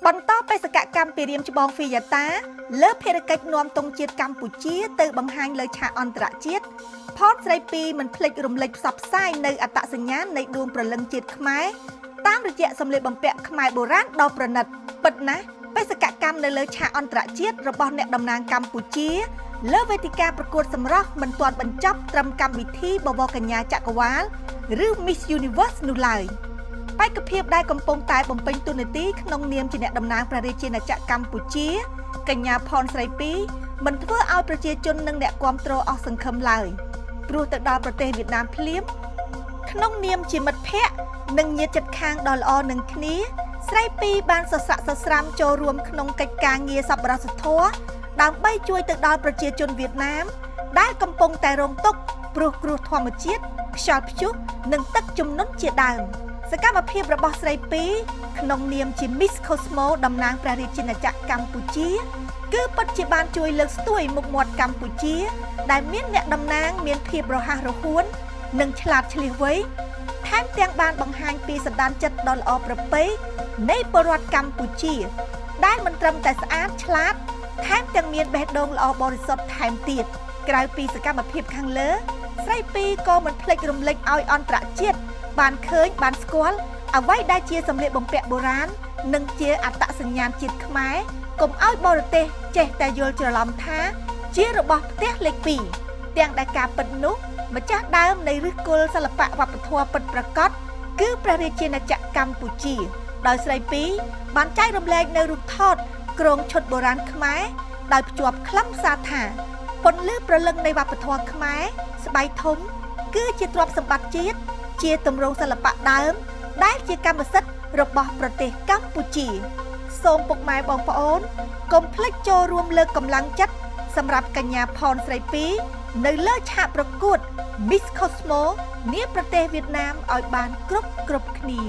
បន្តបេសកកម្មពីរៀមច្បងហ្វីយ៉ាតាលើភារកិច្ចនាំទង់ជាតិកម្ពុជាទៅបង្ហាញលើឆាកអន្តរជាតិផតស្រីពីមិនភ្លេចរំលេចផ្សព្វផ្សាយនៅអត្តសញ្ញាណនៃដួងព្រលឹងជាតិខ្មែរតាមរយៈសម្លៀកបំពាក់ខ្មែរបុរាណដ៏ប្រណិតពិតណាស់បេសកកម្មនៅលើឆាកអន្តរជាតិរបស់អ្នកតំណាងកម្ពុជាលើវេទិកាប្រកួតសម្រស់មិនទាន់បញ្ចប់ត្រឹមកម្មវិធីបវរកញ្ញាចក្រវាលឬ Miss Universe នោះឡើយបេក្ខភាពដែលកំពុងតែបំពេញតួនាទីក្នុងនាមជាអ្នកតំណាងព្រះរាជាណាចក្រកម្ពុជាកញ្ញាផនស្រីពីមិនធ្វើឲ្យប្រជាជននិងអ្នកគាំទ្រអស់សង្ឃឹមឡើយព្រោះទៅដល់ប្រទេសវៀតណាមភ្លាមក្នុងនាមជាមិត្តភ័ក្តិនិងញាតិជិតខាងដ៏ល្អនឹងគ្នាស្រីពីបានសស័កសស្រាំចូលរួមក្នុងកិច្ចការងារសប្បុរសធម៌ដើម្បីជួយទៅដល់ប្រជាជនវៀតណាមដែលកំពុងតែរងទុក្ខព្រោះគ្រោះធម្មជាតិខ្យល់ព្យុះនិងទឹកជំនន់ជាដើមសកម្មភាពរបស់ស្រីពីក្នុងនាមជា Miss Cosmo តំណាងព្រះរាជាណាចក្រកម្ពុជាគឺពិតជាបានជួយលើកស្ទួយមុខមាត់កម្ពុជាដែលមានអ្នកតំណាងមានភាពរហ័សរហួននិងឆ្លាតឆ្លៀសវៃថែមទាំងបានបង្ហាញពីសន្តានចិត្តដ៏ល្អប្រពៃនៃពលរដ្ឋកម្ពុជាដែលមិនត្រឹមតែស្អាតឆ្លាតថែមទាំងមានបេះដូងល្អបរិសុទ្ធថែមទៀតក្រៅពីសកម្មភាពខាងលើស្រីពីក៏មិនភ្លេចរំលេចឲ្យអន្តរជាតិបានឃើញបានស្គាល់អ្វីដែលជាសម្លៀកបំពាក់បុរាណនិងជាអត្តសញ្ញាណជាតិខ្មែរកុំឲ្យបរទេសចេះតែយល់ច្រឡំថាជារបស់ផ្ទះលេខ2ទាំងដែលការពិតនោះម្ចាស់ដើមនៃឫសគល់សិល្បៈវប្បធម៌ពិតប្រាកដគឺព្រះរាជាណាចក្រកម្ពុជាដោយស្រីពីបានចែករំលែកនៅរូបថតគ្រងឈុតបុរាណខ្មែរដោយភ្ជាប់ខ្លឹមសារថាពន្លឺព្រលឹងនៃវប្បធម៌ខ្មែរស្បែកធំគឺជាទ្រព្យសម្បត្តិជាតិជាទម្រង់សិល្បៈដើមដែលជាកម្មសិទ្ធិរបស់ប្រទេសកម្ពុជាសូមពុកម៉ែបងប្អូនកុំភ្លេចចូលរួមលើកកម្លាំងចិត្តសម្រាប់កញ្ញាផនស្រីពីនៅលើឆាកប្រកួត Miss Cosmo នាប្រទេសវៀតណាមឲ្យបានគ្រប់គ្នា